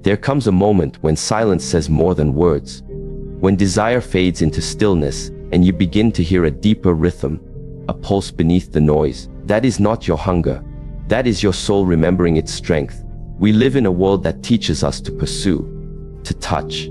There comes a moment when silence says more than words. When desire fades into stillness and you begin to hear a deeper rhythm, a pulse beneath the noise. That is not your hunger. That is your soul remembering its strength. We live in a world that teaches us to pursue, to touch,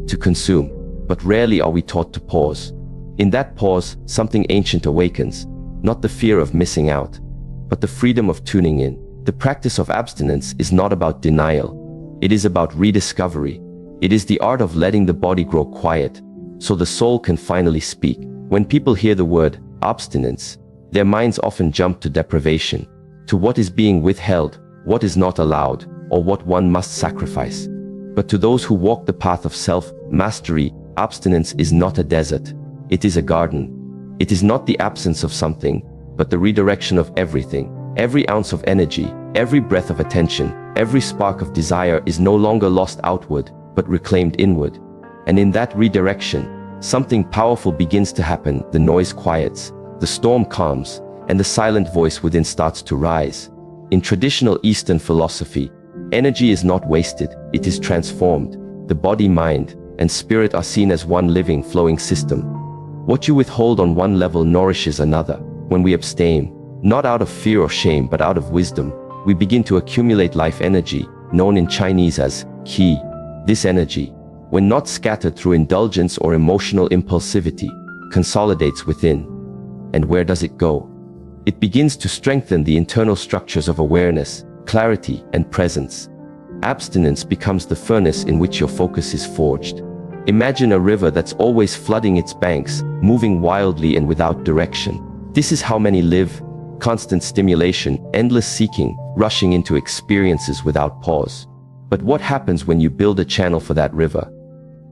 to consume, but rarely are we taught to pause. In that pause, something ancient awakens, not the fear of missing out, but the freedom of tuning in. The practice of abstinence is not about denial. It is about rediscovery. It is the art of letting the body grow quiet, so the soul can finally speak. When people hear the word abstinence, their minds often jump to deprivation, to what is being withheld, what is not allowed, or what one must sacrifice. But to those who walk the path of self-mastery, abstinence is not a desert. It is a garden. It is not the absence of something, but the redirection of everything. Every ounce of energy, every breath of attention, every spark of desire is no longer lost outward, but reclaimed inward. And in that redirection, something powerful begins to happen. The noise quiets, the storm calms, and the silent voice within starts to rise. In traditional Eastern philosophy, energy is not wasted, it is transformed. The body, mind, and spirit are seen as one living, flowing system. What you withhold on one level nourishes another. When we abstain, not out of fear or shame, but out of wisdom, we begin to accumulate life energy, known in Chinese as qi. This energy, when not scattered through indulgence or emotional impulsivity, consolidates within. And where does it go? It begins to strengthen the internal structures of awareness, clarity, and presence. Abstinence becomes the furnace in which your focus is forged. Imagine a river that's always flooding its banks, moving wildly and without direction. This is how many live: constant stimulation, endless seeking, rushing into experiences without pause. But what happens when you build a channel for that river?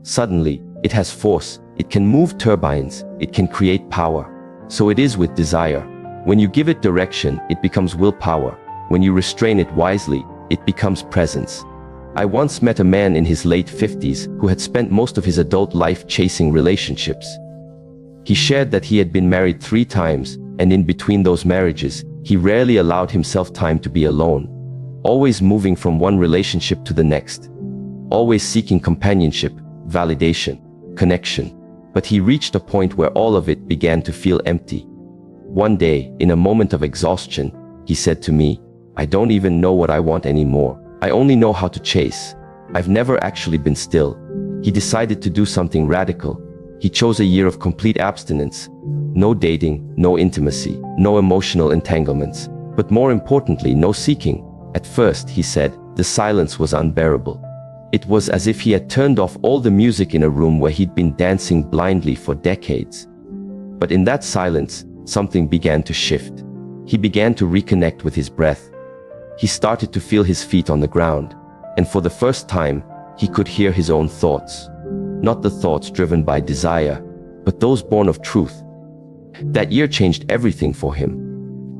Suddenly, it has force, it can move turbines, it can create power. So it is with desire. When you give it direction, it becomes willpower. When you restrain it wisely, it becomes presence. I once met a man in his late 50s who had spent most of his adult life chasing relationships. He shared that he had been married 3 times, and in between those marriages, he rarely allowed himself time to be alone. Always moving from one relationship to the next. Always seeking companionship, validation, connection. But he reached a point where all of it began to feel empty. One day, in a moment of exhaustion, he said to me, "I don't even know what I want anymore. I only know how to chase. I've never actually been still." He decided to do something radical. He chose a year of complete abstinence. No dating, no intimacy, no emotional entanglements, but more importantly, no seeking. At first, he said, the silence was unbearable. It was as if he had turned off all the music in a room where he'd been dancing blindly for decades. But in that silence, something began to shift. He began to reconnect with his breath. He started to feel his feet on the ground, and for the first time, he could hear his own thoughts. Not the thoughts driven by desire, but those born of truth. That year changed everything for him.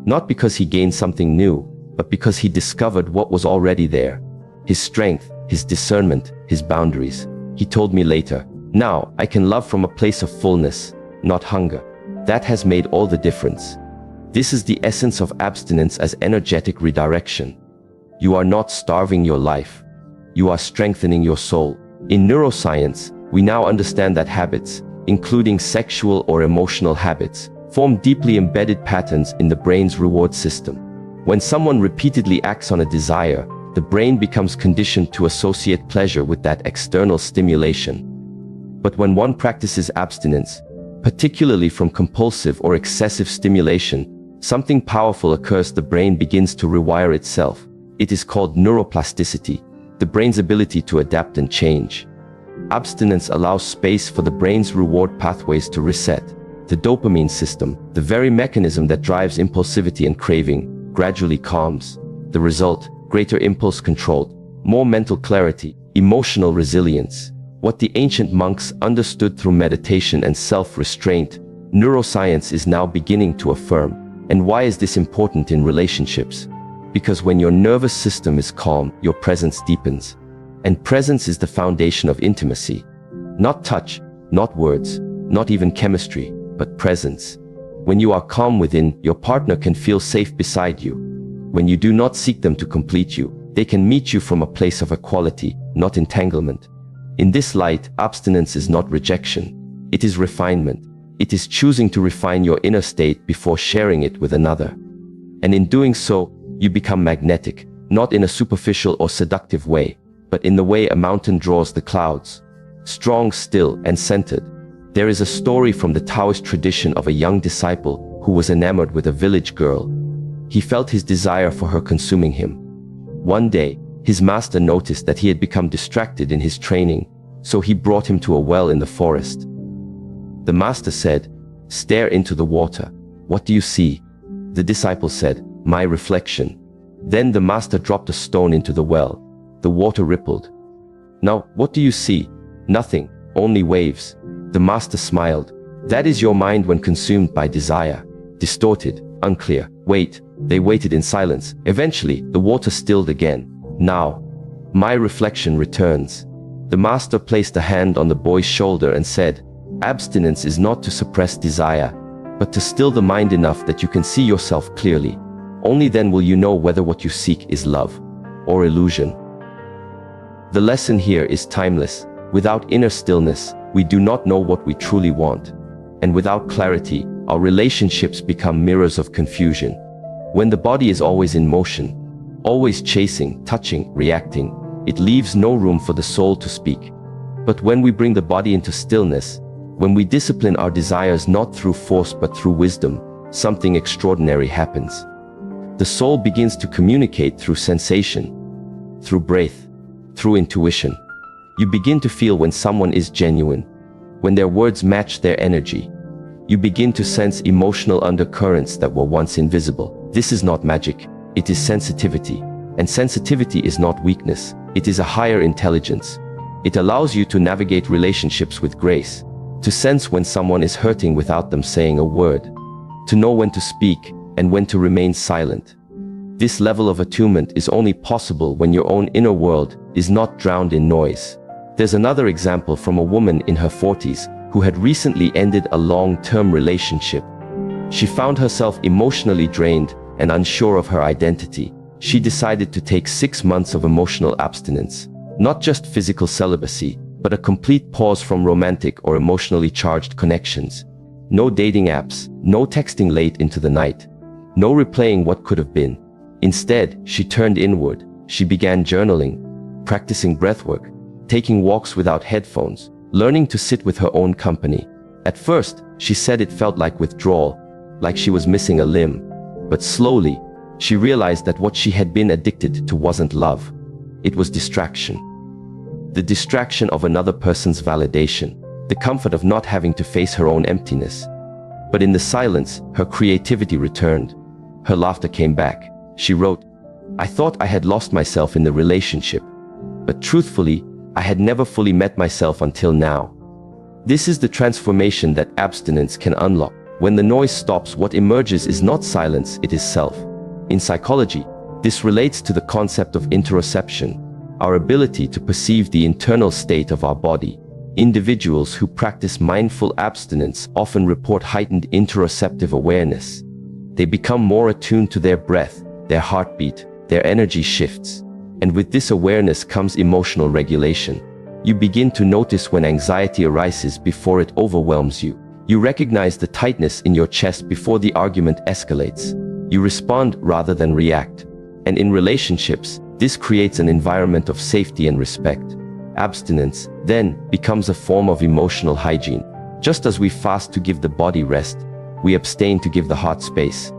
Not because he gained something new, but because he discovered what was already there. His strength, his discernment, his boundaries. He told me later, "Now I can love from a place of fullness, not hunger." That has made all the difference. This is the essence of abstinence as energetic redirection. You are not starving your life. You are strengthening your soul. In neuroscience, we now understand that habits, including sexual or emotional habits, form deeply embedded patterns in the brain's reward system. When someone repeatedly acts on a desire, the brain becomes conditioned to associate pleasure with that external stimulation. But when one practices abstinence, particularly from compulsive or excessive stimulation, something powerful occurs. The brain begins to rewire itself. It is called neuroplasticity, the brain's ability to adapt and change. Abstinence allows space for the brain's reward pathways to reset. The dopamine system, the very mechanism that drives impulsivity and craving, gradually calms. The result, greater impulse control, more mental clarity, emotional resilience. What the ancient monks understood through meditation and self-restraint, neuroscience is now beginning to affirm. And why is this important in relationships? Because when your nervous system is calm, your presence deepens. And presence is the foundation of intimacy. Not touch, not words, not even chemistry, but presence. When you are calm within, your partner can feel safe beside you. When you do not seek them to complete you, They can meet you from a place of equality, not entanglement. In this light, abstinence is not rejection. It is refinement. It is choosing to refine your inner state before sharing it with another. And in doing so, you become magnetic, not in a superficial or seductive way, but in the way a mountain draws the clouds. Strong, still, and centered. There is a story from the Taoist tradition of a young disciple who was enamored with a village girl. He felt his desire for her consuming him. One day, his master noticed that he had become distracted in his training, so he brought him to a well in the forest. The master said, "Stare into the water. What do you see?" The disciple said, "My reflection." Then the master dropped a stone into the well. The water rippled. "Now, what do you see?" "Nothing, only waves." The master smiled. "That is your mind when consumed by desire. Distorted, unclear." Wait. They waited in silence. Eventually, the water stilled again. "Now, my reflection returns." The master placed a hand on the boy's shoulder and said, "Abstinence is not to suppress desire, but to still the mind enough that you can see yourself clearly. Only then will you know whether what you seek is love or illusion." The lesson here is timeless. Without inner stillness, we do not know what we truly want. And without clarity, our relationships become mirrors of confusion. When the body is always in motion, always chasing, touching, reacting, it leaves no room for the soul to speak. But when we bring the body into stillness, when we discipline our desires not through force but through wisdom, something extraordinary happens. The soul begins to communicate through sensation, through breath, through intuition. You begin to feel when someone is genuine, when their words match their energy. You begin to sense emotional undercurrents that were once invisible. This is not magic, it is sensitivity. And sensitivity is not weakness, it is a higher intelligence. It allows you to navigate relationships with grace, to sense when someone is hurting without them saying a word, to know when to speak and when to remain silent. This level of attunement is only possible when your own inner world is not drowned in noise. There's another example from a woman in her 40s who had recently ended a long-term relationship. She found herself emotionally drained and unsure of her identity. She decided to take 6 months of emotional abstinence, not just physical celibacy, but a complete pause from romantic or emotionally charged connections. No dating apps, no texting late into the night, no replaying what could have been. Instead, she turned inward. She began journaling, practicing breathwork, taking walks without headphones, learning to sit with her own company. At first, she said it felt like withdrawal, like she was missing a limb. But slowly, she realized that what she had been addicted to wasn't love. It was distraction. The distraction of another person's validation, the comfort of not having to face her own emptiness. But in the silence, her creativity returned. Her laughter came back. She wrote, "I thought I had lost myself in the relationship, but truthfully, I had never fully met myself until now." This is the transformation that abstinence can unlock. When the noise stops, what emerges is not silence, it is self. In psychology, this relates to the concept of interoception, our ability to perceive the internal state of our body. Individuals who practice mindful abstinence often report heightened interoceptive awareness. They become more attuned to their breath, their heartbeat, their energy shifts. And with this awareness comes emotional regulation. You begin to notice when anxiety arises before it overwhelms you. You recognize the tightness in your chest before the argument escalates. You respond rather than react. And in relationships, this creates an environment of safety and respect. Abstinence, then, becomes a form of emotional hygiene. Just as we fast to give the body rest, we abstain to give the heart space,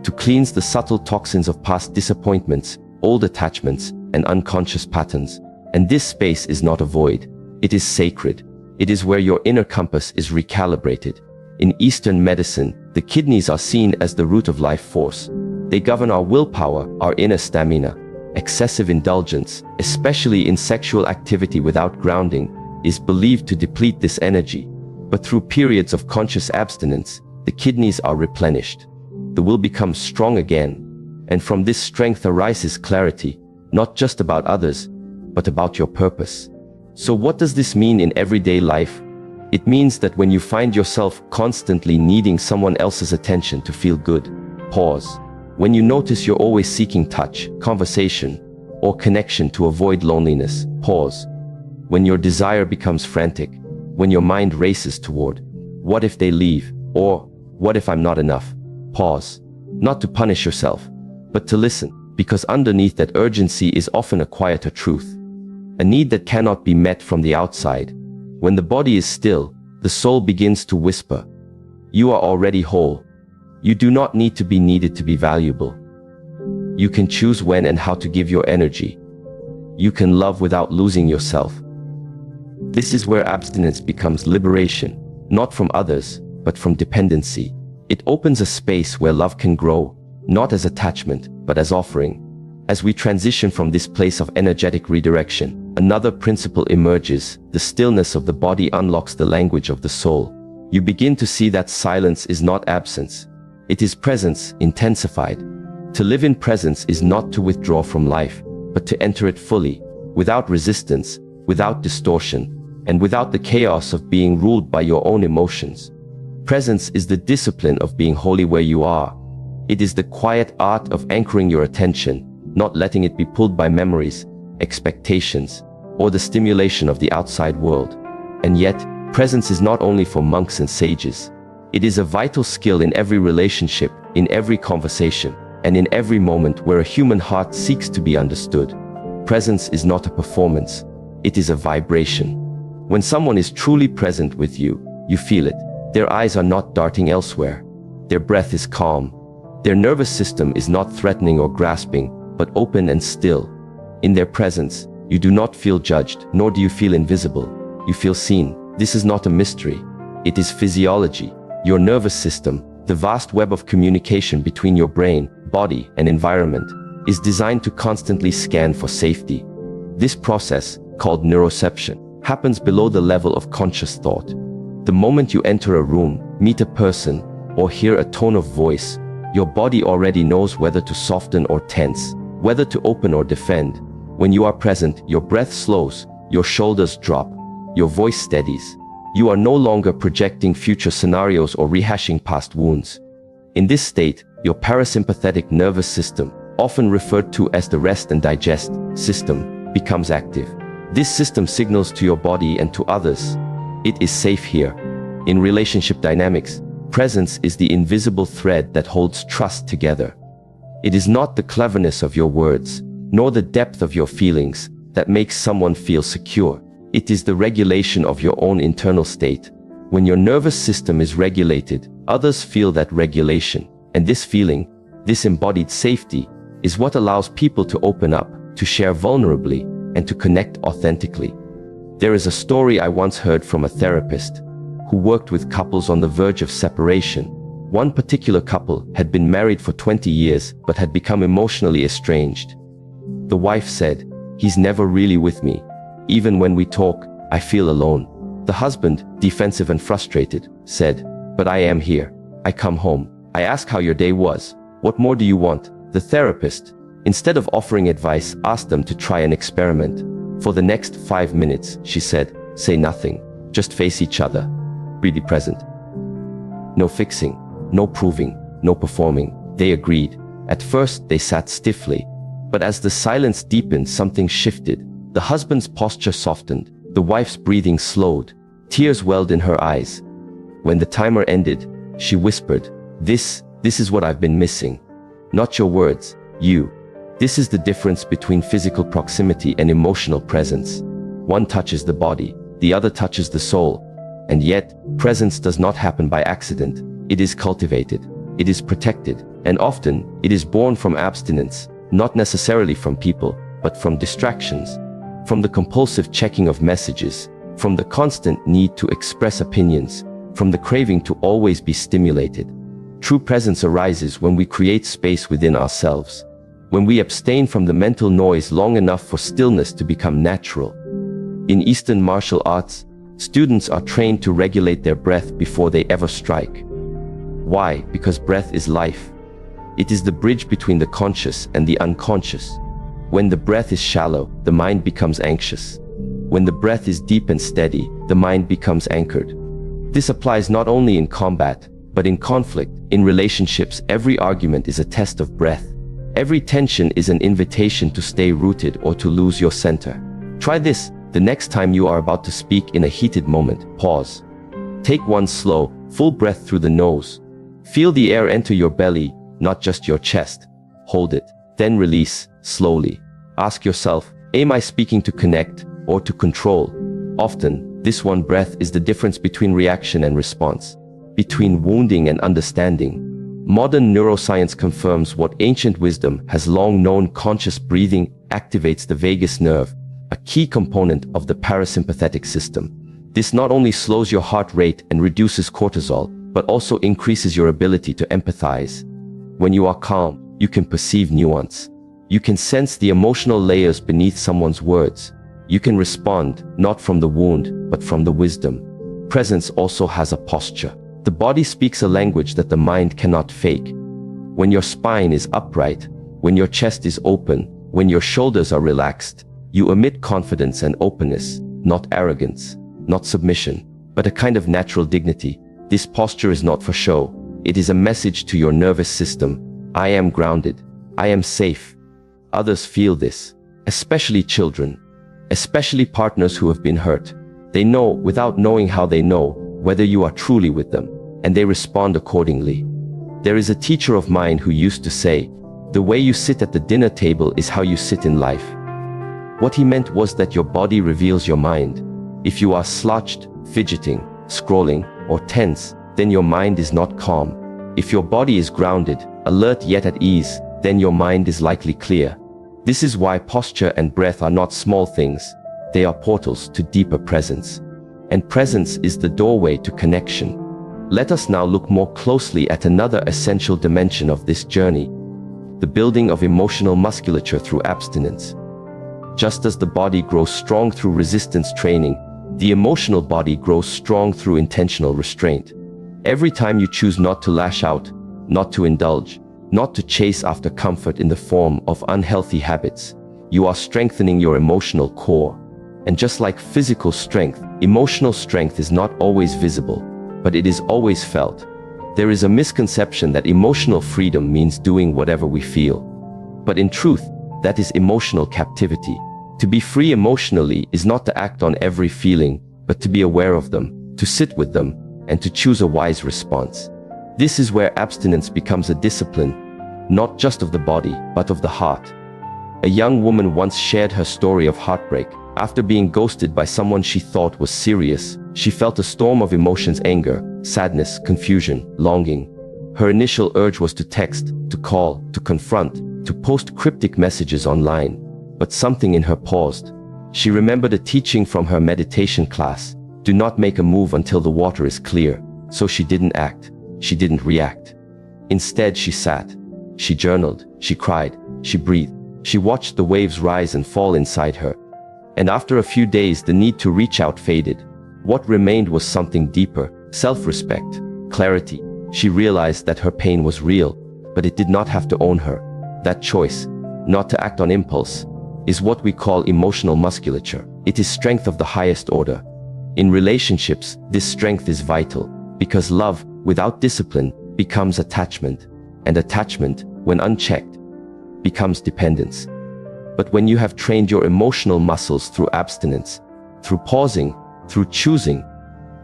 to cleanse the subtle toxins of past disappointments, old attachments, and unconscious patterns. And this space is not a void. It is sacred. It is where your inner compass is recalibrated. In Eastern medicine, the kidneys are seen as the root of life force. They govern our willpower, our inner stamina. Excessive indulgence, especially in sexual activity without grounding, is believed to deplete this energy. But through periods of conscious abstinence, the kidneys are replenished. The will becomes strong again. And from this strength arises clarity, not just about others, but about your purpose. So what does this mean in everyday life? It means that when you find yourself constantly needing someone else's attention to feel good, pause. When you notice you're always seeking touch, conversation, or connection to avoid loneliness. Pause. When your desire becomes frantic, when your mind races toward, what if they leave? Or, what if I'm not enough? Pause. Not to punish yourself, but to listen, because underneath that urgency is often a quieter truth. A need that cannot be met from the outside. When the body is still, the soul begins to whisper, "You are already whole. You do not need to be needed to be valuable. You can choose when and how to give your energy. You can love without losing yourself." This is where abstinence becomes liberation, not from others, but from dependency. It opens a space where love can grow, not as attachment, but as offering. As we transition from this place of energetic redirection, another principle emerges. The stillness of the body unlocks the language of the soul. You begin to see that silence is not absence. It is presence intensified. To live in presence is not to withdraw from life, but to enter it fully, without resistance, without distortion, and without the chaos of being ruled by your own emotions. Presence is the discipline of being wholly where you are. It is the quiet art of anchoring your attention, not letting it be pulled by memories, expectations, or the stimulation of the outside world. And yet, presence is not only for monks and sages. It is a vital skill in every relationship, in every conversation, and in every moment where a human heart seeks to be understood. Presence is not a performance. It is a vibration. When someone is truly present with you, you feel it. Their eyes are not darting elsewhere. Their breath is calm. Their nervous system is not threatening or grasping, but open and still. In their presence, you do not feel judged, nor do you feel invisible. You feel seen. This is not a mystery. It is physiology. Your nervous system, the vast web of communication between your brain, body, and environment, is designed to constantly scan for safety. This process, called neuroception, happens below the level of conscious thought. The moment you enter a room, meet a person, or hear a tone of voice, your body already knows whether to soften or tense, whether to open or defend. When you are present, your breath slows, your shoulders drop, your voice steadies. You are no longer projecting future scenarios or rehashing past wounds. In this state, your parasympathetic nervous system, often referred to as the rest and digest system, becomes active. This system signals to your body and to others, it is safe here. In relationship dynamics, presence is the invisible thread that holds trust together. It is not the cleverness of your words, nor the depth of your feelings, that makes someone feel secure. It is the regulation of your own internal state. When your nervous system is regulated, others feel that regulation. And this feeling, this embodied safety, is what allows people to open up, to share vulnerably, and to connect authentically. There is a story I once heard from a therapist who worked with couples on the verge of separation. One particular couple had been married for 20 years but had become emotionally estranged. The wife said, "He's never really with me. Even when we talk, I feel alone." The husband, defensive and frustrated, said, "But I am here. I come home. I ask how your day was. What more do you want?" The therapist, instead of offering advice, asked them to try an experiment. "For the next 5 minutes," she said, "say nothing. Just face each other. Really present. No fixing, no proving, no performing." They agreed. At first, they sat stiffly. But as the silence deepened, something shifted. The husband's posture softened. The wife's breathing slowed. Tears welled in her eyes. When the timer ended, she whispered, This is what I've been missing. Not your words, you. This is the difference between physical proximity and emotional presence. One touches the body, the other touches the soul. And yet, presence does not happen by accident. It is cultivated. It is protected. And often, it is born from abstinence, not necessarily from people, but from distractions, from the compulsive checking of messages, from the constant need to express opinions, from the craving to always be stimulated. True presence arises when we create space within ourselves, when we abstain from the mental noise long enough for stillness to become natural. In Eastern martial arts, students are trained to regulate their breath before they ever strike. Why? Because breath is life. It is the bridge between the conscious and the unconscious. When the breath is shallow, the mind becomes anxious. When the breath is deep and steady, the mind becomes anchored. This applies not only in combat, but in conflict. In relationships, every argument is a test of breath. Every tension is an invitation to stay rooted or to lose your center. Try this the next time you are about to speak in a heated moment. Pause. Take one slow, full breath through the nose. Feel the air enter your belly, not just your chest. Hold it, then release, slowly. Ask yourself, am I speaking to connect or to control? Often, this one breath is the difference between reaction and response, between wounding and understanding. Modern neuroscience confirms what ancient wisdom has long known: conscious breathing activates the vagus nerve, a key component of the parasympathetic system. This not only slows your heart rate and reduces cortisol, but also increases your ability to empathize. When you are calm, you can perceive nuance. You can sense the emotional layers beneath someone's words. You can respond, not from the wound, but from the wisdom. Presence also has a posture. The body speaks a language that the mind cannot fake. When your spine is upright, when your chest is open, when your shoulders are relaxed, you emit confidence and openness, not arrogance, not submission, but a kind of natural dignity. This posture is not for show. It is a message to your nervous system. I am grounded. I am safe. Others feel this, especially children, especially partners who have been hurt. They know, without knowing how they know, whether you are truly with them, and they respond accordingly. There is a teacher of mine who used to say, the way you sit at the dinner table is how you sit in life. What he meant was that your body reveals your mind. If you are slouched, fidgeting, scrolling, or tense, then your mind is not calm. If your body is grounded, alert yet at ease, then your mind is likely clear. This is why posture and breath are not small things. They are portals to deeper presence. And presence is the doorway to connection. Let us now look more closely at another essential dimension of this journey: the building of emotional musculature through abstinence. Just as the body grows strong through resistance training, the emotional body grows strong through intentional restraint. Every time you choose not to lash out, not to indulge, not to chase after comfort in the form of unhealthy habits, you are strengthening your emotional core. And just like physical strength, emotional strength is not always visible, but it is always felt. There is a misconception that emotional freedom means doing whatever we feel. But in truth, that is emotional captivity. To be free emotionally is not to act on every feeling, but to be aware of them, to sit with them, and to choose a wise response. This is where abstinence becomes a discipline, not just of the body, but of the heart. A young woman once shared her story of heartbreak. After being ghosted by someone she thought was serious, she felt a storm of emotions: anger, sadness, confusion, longing. Her initial urge was to text, to call, to confront, to post cryptic messages online. But something in her paused. She remembered a teaching from her meditation class: do not make a move until the water is clear. So she didn't act. She didn't react. Instead, she sat. She journaled. She cried. She breathed. She watched the waves rise and fall inside her. And after a few days, the need to reach out faded. What remained was something deeper: self-respect, clarity. She realized that her pain was real, but it did not have to own her. That choice, not to act on impulse, is what we call emotional musculature. It is strength of the highest order. In relationships, this strength is vital, because love, without discipline, becomes attachment, and attachment, when unchecked, becomes dependence. But when you have trained your emotional muscles through abstinence, through pausing, through choosing,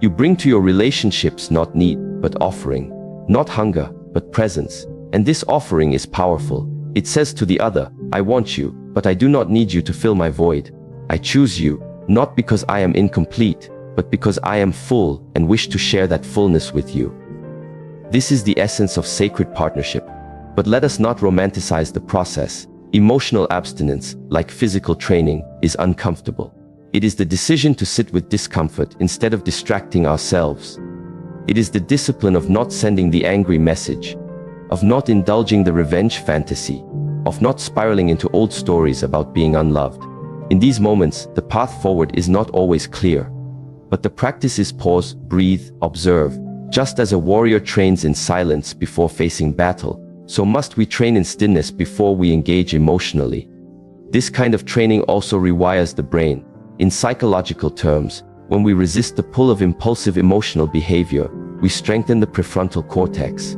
you bring to your relationships not need, but offering, not hunger, but presence. And this offering is powerful. It says to the other, I want you, but I do not need you to fill my void. I choose you, not because I am incomplete, but because I am full and wish to share that fullness with you. This is the essence of sacred partnership. But let us not romanticize the process. Emotional abstinence, like physical training, is uncomfortable. It is the decision to sit with discomfort instead of distracting ourselves. It is the discipline of not sending the angry message, of not indulging the revenge fantasy, of not spiraling into old stories about being unloved. In these moments, the path forward is not always clear. But the practice is pause, breathe, observe. Just as a warrior trains in silence before facing battle, so must we train in stillness before we engage emotionally. This kind of training also rewires the brain. In psychological terms, when we resist the pull of impulsive emotional behavior, we strengthen the prefrontal cortex,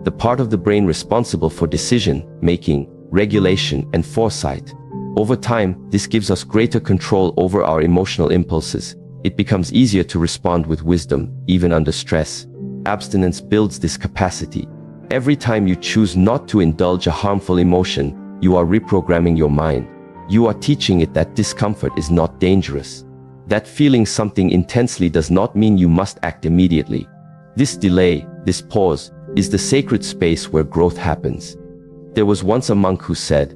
the part of the brain responsible for decision making, regulation, and foresight. Over time, this gives us greater control over our emotional impulses. It becomes easier to respond with wisdom, even under stress. Abstinence builds this capacity. Every time you choose not to indulge a harmful emotion, you are reprogramming your mind. You are teaching it that discomfort is not dangerous. That feeling something intensely does not mean you must act immediately. This delay, this pause, is the sacred space where growth happens. There was once a monk who said,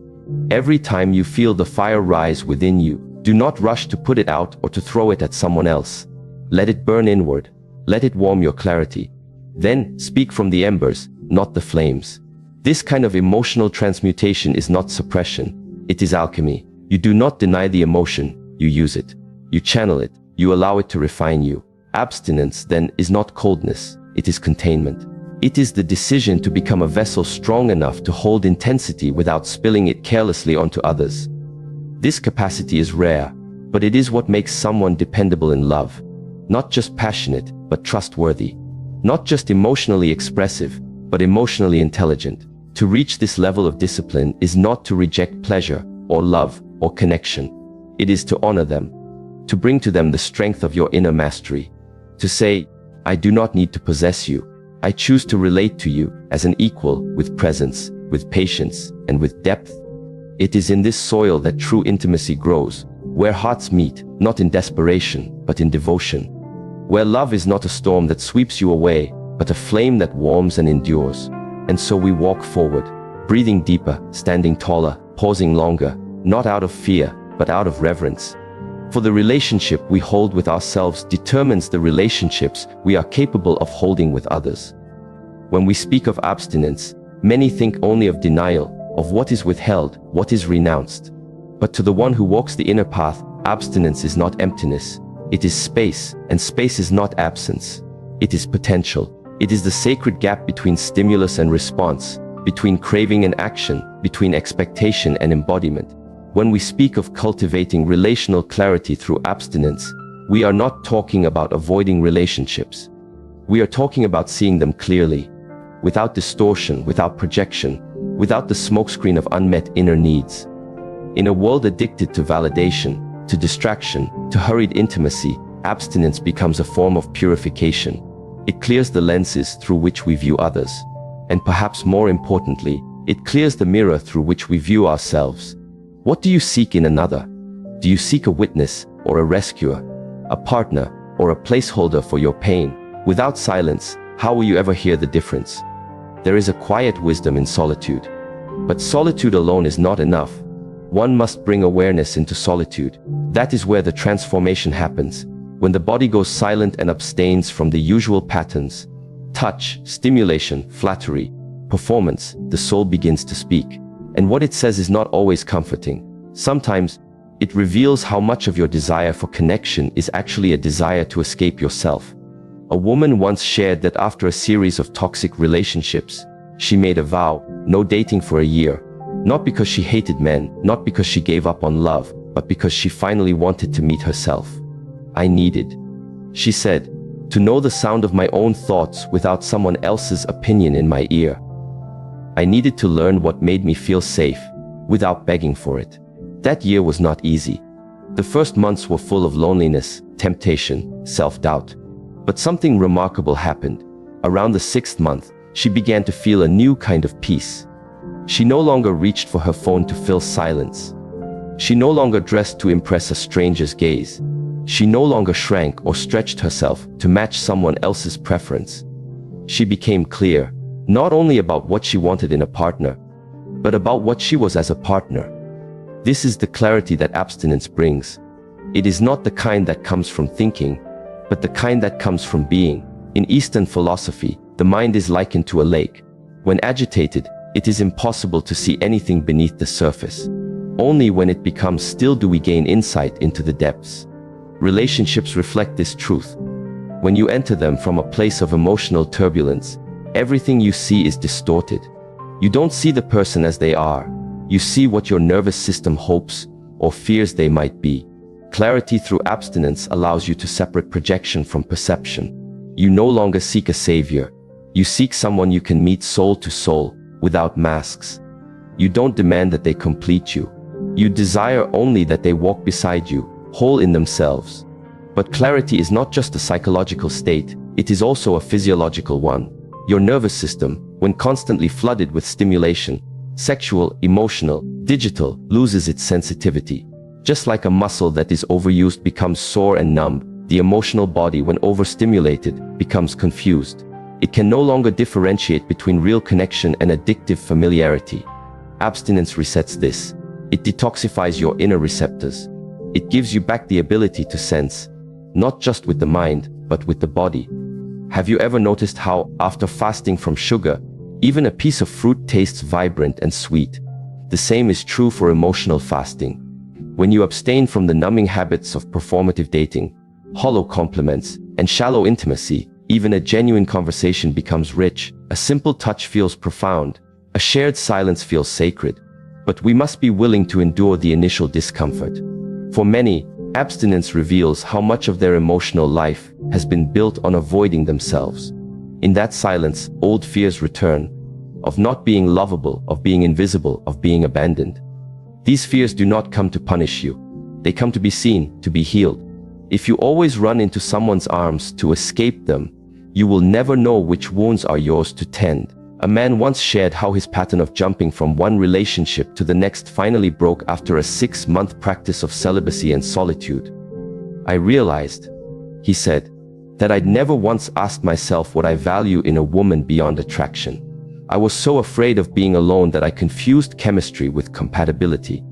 "Every time you feel the fire rise within you, do not rush to put it out or to throw it at someone else. Let it burn inward. Let it warm your clarity. Then speak from the embers, not the flames." This kind of emotional transmutation is not suppression. It is alchemy. You do not deny the emotion, you use it. You channel it. You allow it to refine you. Abstinence, then, is not coldness. It is containment. It is the decision to become a vessel strong enough to hold intensity without spilling it carelessly onto others. This capacity is rare, but it is what makes someone dependable in love. Not just passionate, but trustworthy. Not just emotionally expressive, but emotionally intelligent. To reach this level of discipline is not to reject pleasure, or love, or connection. It is to honor them. To bring to them the strength of your inner mastery. To say, "I do not need to possess you. I choose to relate to you as an equal, with presence, with patience, and with depth." It is in this soil that true intimacy grows, where hearts meet, not in desperation, but in devotion. Where love is not a storm that sweeps you away, but a flame that warms and endures. And so we walk forward, breathing deeper, standing taller, pausing longer, not out of fear, but out of reverence. For the relationship we hold with ourselves determines the relationships we are capable of holding with others. When we speak of abstinence, many think only of denial, of what is withheld, what is renounced. But to the one who walks the inner path, abstinence is not emptiness. It is space, and space is not absence. It is potential. It is the sacred gap between stimulus and response, between craving and action, between expectation and embodiment. When we speak of cultivating relational clarity through abstinence, we are not talking about avoiding relationships. We are talking about seeing them clearly, without distortion, without projection, without the smokescreen of unmet inner needs. In a world addicted to validation, to distraction, to hurried intimacy, abstinence becomes a form of purification. It clears the lenses through which we view others. And perhaps more importantly, it clears the mirror through which we view ourselves. What do you seek in another? Do you seek a witness or a rescuer, a partner or a placeholder for your pain? Without silence, how will you ever hear the difference? There is a quiet wisdom in solitude. But solitude alone is not enough. One must bring awareness into solitude. That is where the transformation happens. When the body goes silent and abstains from the usual patterns, touch, stimulation, flattery, performance, the soul begins to speak. And what it says is not always comforting. Sometimes, it reveals how much of your desire for connection is actually a desire to escape yourself. A woman once shared that after a series of toxic relationships, she made a vow, no dating for a year. Not because she hated men, not because she gave up on love, but because she finally wanted to meet herself. "I needed," she said, "to know the sound of my own thoughts without someone else's opinion in my ear. I needed to learn what made me feel safe, without begging for it." That year was not easy. The first months were full of loneliness, temptation, self-doubt. But something remarkable happened. Around the 6th month, she began to feel a new kind of peace. She no longer reached for her phone to fill silence. She no longer dressed to impress a stranger's gaze. She no longer shrank or stretched herself to match someone else's preference. She became clear, not only about what she wanted in a partner, but about what she was as a partner. This is the clarity that abstinence brings. It is not the kind that comes from thinking, but the kind that comes from being. In Eastern philosophy, the mind is likened to a lake. When agitated, it is impossible to see anything beneath the surface. Only when it becomes still do we gain insight into the depths. Relationships reflect this truth. When you enter them from a place of emotional turbulence, everything you see is distorted. You don't see the person as they are. You see what your nervous system hopes or fears they might be. Clarity through abstinence allows you to separate projection from perception. You no longer seek a savior. You seek someone you can meet soul to soul, without masks. You don't demand that they complete you. You desire only that they walk beside you, whole in themselves. But clarity is not just a psychological state, it is also a physiological one. Your nervous system, when constantly flooded with stimulation, sexual, emotional, digital, loses its sensitivity. Just like a muscle that is overused becomes sore and numb, the emotional body, when overstimulated, becomes confused. It can no longer differentiate between real connection and addictive familiarity. Abstinence resets this. It detoxifies your inner receptors. It gives you back the ability to sense, not just with the mind, but with the body. Have you ever noticed how, after fasting from sugar, even a piece of fruit tastes vibrant and sweet? The same is true for emotional fasting. When you abstain from the numbing habits of performative dating, hollow compliments, and shallow intimacy, even a genuine conversation becomes rich, a simple touch feels profound, a shared silence feels sacred. But we must be willing to endure the initial discomfort. For many, abstinence reveals how much of their emotional life has been built on avoiding themselves. In that silence, old fears return, of not being lovable, of being invisible, of being abandoned. These fears do not come to punish you. They come to be seen, to be healed. If you always run into someone's arms to escape them, you will never know which wounds are yours to tend. A man once shared how his pattern of jumping from one relationship to the next finally broke after a 6-month practice of celibacy and solitude. I realized, he said, that I'd never once asked myself what I value in a woman beyond attraction. I was so afraid of being alone that I confused chemistry with compatibility,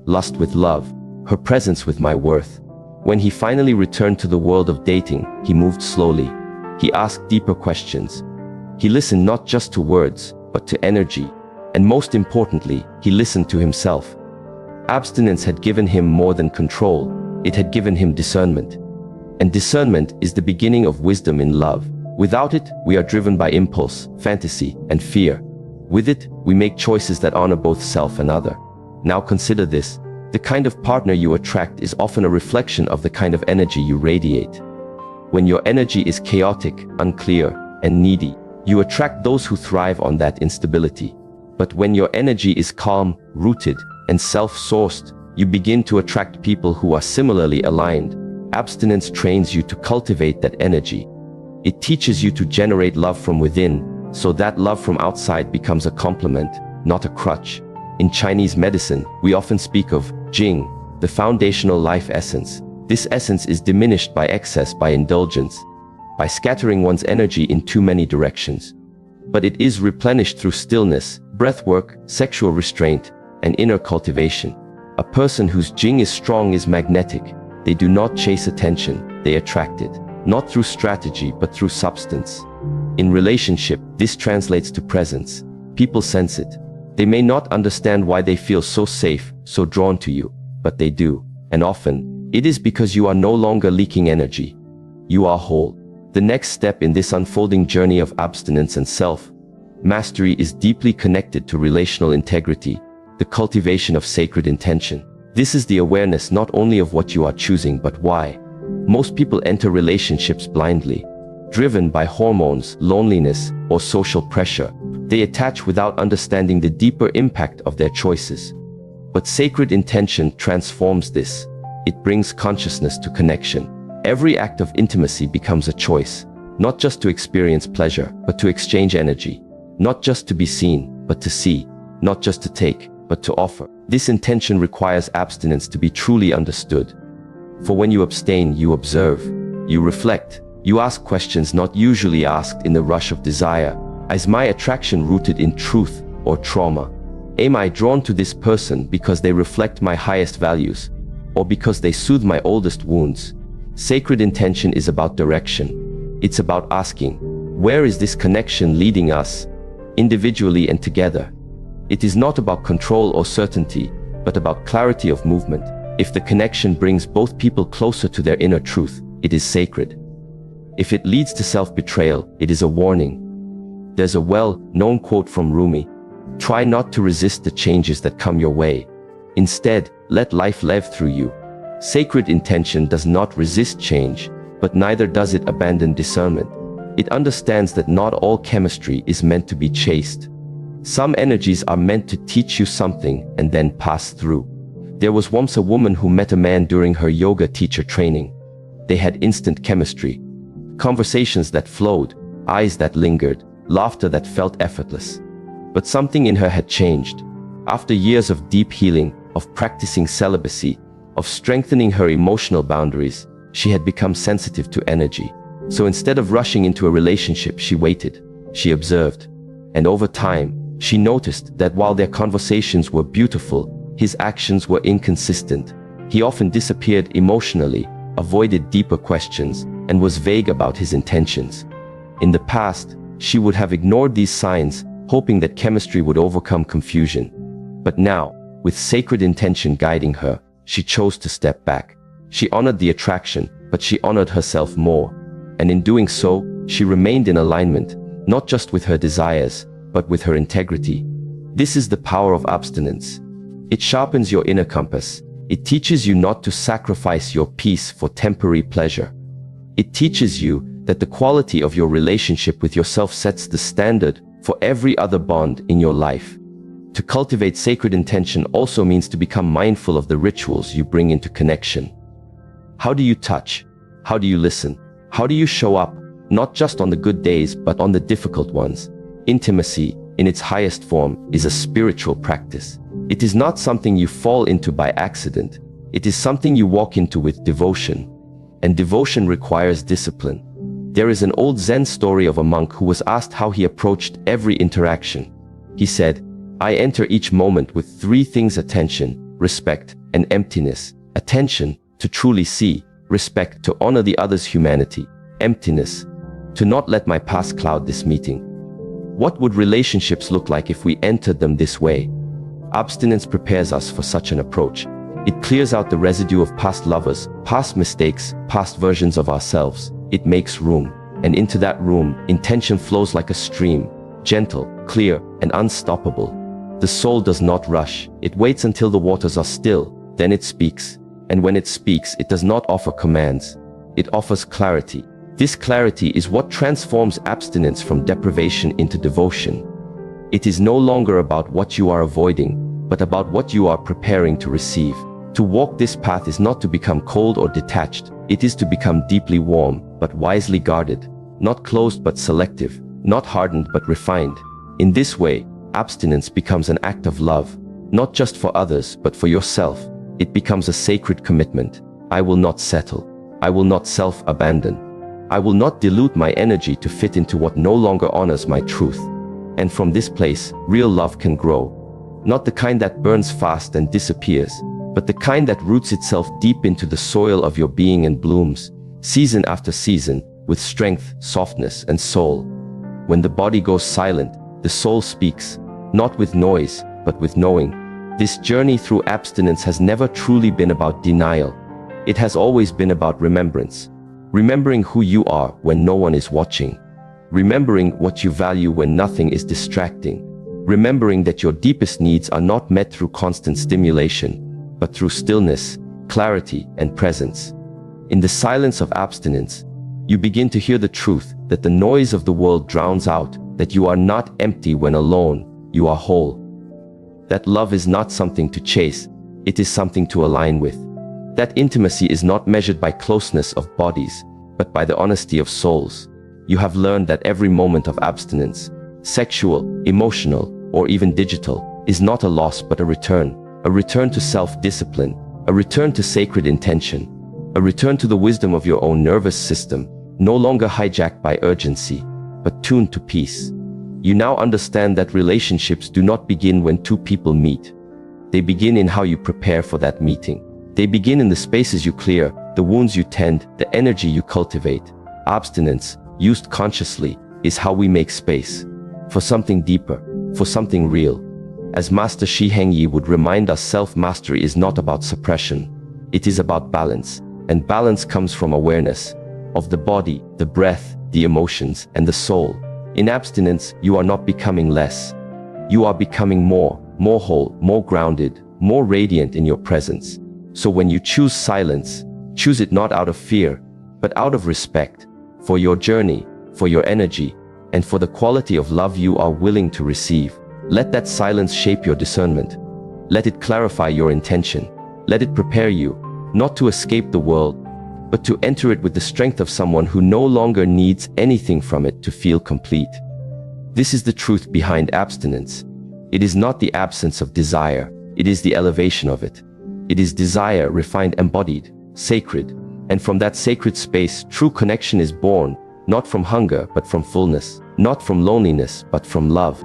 lust with love, her presence with my worth. When he finally returned to the world of dating, he moved slowly. He asked deeper questions. He listened not just to words, but to energy. And most importantly, he listened to himself. Abstinence had given him more than control. It had given him discernment. And discernment is the beginning of wisdom in love. Without it, we are driven by impulse, fantasy, and fear. With it, we make choices that honor both self and other. Now consider this. The kind of partner you attract is often a reflection of the kind of energy you radiate. When your energy is chaotic, unclear, and needy, you attract those who thrive on that instability. But when your energy is calm, rooted, and self-sourced, you begin to attract people who are similarly aligned. Abstinence trains you to cultivate that energy. It teaches you to generate love from within, so that love from outside becomes a complement, not a crutch. In Chinese medicine, we often speak of Jing, the foundational life essence. This essence is diminished by excess, by indulgence, by scattering one's energy in too many directions. But it is replenished through stillness, breathwork, sexual restraint, and inner cultivation. A person whose Jing is strong is magnetic. They do not chase attention, they attract it. Not through strategy, but through substance. In relationship, this translates to presence. People sense it. They may not understand why they feel so safe, so drawn to you, but they do. And often, it is because you are no longer leaking energy. You are whole. The next step in this unfolding journey of abstinence and self-mastery is deeply connected to relational integrity, the cultivation of sacred intention. This is the awareness not only of what you are choosing, but why. Most people enter relationships blindly, driven by hormones, loneliness, or social pressure. They attach without understanding the deeper impact of their choices. But sacred intention transforms this. It brings consciousness to connection. Every act of intimacy becomes a choice, not just to experience pleasure, but to exchange energy. Not just to be seen, but to see. Not just to take, but to offer. This intention requires abstinence to be truly understood. For when you abstain, you observe, you reflect, you ask questions not usually asked in the rush of desire. Is my attraction rooted in truth or trauma? Am I drawn to this person because they reflect my highest values, or because they soothe my oldest wounds? Sacred intention is about direction. It's about asking, where is this connection leading us, individually and together? It is not about control or certainty, but about clarity of movement. If the connection brings both people closer to their inner truth, it is sacred. If it leads to self-betrayal, it is a warning. There's a well-known quote from Rumi: "Try not to resist the changes that come your way. Instead, let life live through you." Sacred intention does not resist change, but neither does it abandon discernment. It understands that not all chemistry is meant to be chased. Some energies are meant to teach you something and then pass through. There was once a woman who met a man during her yoga teacher training. They had instant chemistry, conversations that flowed, eyes that lingered, laughter that felt effortless. But something in her had changed. After years of deep healing, of practicing celibacy, of strengthening her emotional boundaries, she had become sensitive to energy. So instead of rushing into a relationship, she waited, she observed. And over time, she noticed that while their conversations were beautiful, his actions were inconsistent. He often disappeared emotionally, avoided deeper questions, and was vague about his intentions. In the past, she would have ignored these signs, hoping that chemistry would overcome confusion. But now, with sacred intention guiding her, she chose to step back. She honored the attraction, but she honored herself more. And in doing so, she remained in alignment, not just with her desires, but with her integrity. This is the power of abstinence. It sharpens your inner compass. It teaches you not to sacrifice your peace for temporary pleasure. It teaches you that the quality of your relationship with yourself sets the standard for every other bond in your life. To cultivate sacred intention also means to become mindful of the rituals you bring into connection. How do you touch? How do you listen? How do you show up, not just on the good days, but on the difficult ones? Intimacy, in its highest form, is a spiritual practice. It is not something you fall into by accident. It is something you walk into with devotion. And devotion requires discipline. There is an old Zen story of a monk who was asked how he approached every interaction. He said, "I enter each moment with three things: attention, respect, and emptiness. Attention, to truly see; respect, to honor the other's humanity; emptiness, to not let my past cloud this meeting." What would relationships look like if we entered them this way? Abstinence prepares us for such an approach. It clears out the residue of past lovers, past mistakes, past versions of ourselves. It makes room. And into that room, intention flows like a stream, gentle, clear, and unstoppable. The soul does not rush. It waits until the waters are still. Then it speaks. And when it speaks, it does not offer commands. It offers clarity. This clarity is what transforms abstinence from deprivation into devotion. It is no longer about what you are avoiding, but about what you are preparing to receive. To walk this path is not to become cold or detached. It is to become deeply warm, but wisely guarded. Not closed but selective. Not hardened but refined. In this way, abstinence becomes an act of love, not just for others, but for yourself. It becomes a sacred commitment. I will not settle. I will not self-abandon. I will not dilute my energy to fit into what no longer honors my truth. And from this place, real love can grow. Not the kind that burns fast and disappears, but the kind that roots itself deep into the soil of your being and blooms, season after season, with strength, softness, and soul. When the body goes silent, the soul speaks, not with noise, but with knowing. This journey through abstinence has never truly been about denial. It has always been about remembrance. Remembering who you are when no one is watching. Remembering what you value when nothing is distracting. Remembering that your deepest needs are not met through constant stimulation, but through stillness, clarity, and presence. In the silence of abstinence, you begin to hear the truth that the noise of the world drowns out, that you are not empty when alone, you are whole. That love is not something to chase, it is something to align with. That intimacy is not measured by closeness of bodies, but by the honesty of souls. You have learned that every moment of abstinence, sexual, emotional, or even digital, is not a loss but a return to self-discipline, a return to sacred intention, a return to the wisdom of your own nervous system, no longer hijacked by urgency, but tuned to peace. You now understand that relationships do not begin when two people meet. They begin in how you prepare for that meeting. They begin in the spaces you clear, the wounds you tend, the energy you cultivate. Abstinence, used consciously, is how we make space for something deeper, for something real. As Master Shi Heng Yi would remind us, self-mastery is not about suppression. It is about balance, and balance comes from awareness of the body, the breath, the emotions, and the soul. In abstinence, you are not becoming less. You are becoming more whole, more grounded, more radiant in your presence. So when you choose silence, choose it not out of fear, but out of respect for your journey, for your energy, and for the quality of love you are willing to receive. Let that silence shape your discernment. Let it clarify your intention. Let it prepare you, not to escape the world, but to enter it with the strength of someone who no longer needs anything from it to feel complete. This is the truth behind abstinence. It is not the absence of desire, it is the elevation of it. It is desire refined, embodied, sacred, and from that sacred space, true connection is born, not from hunger, but from fullness, not from loneliness, but from love.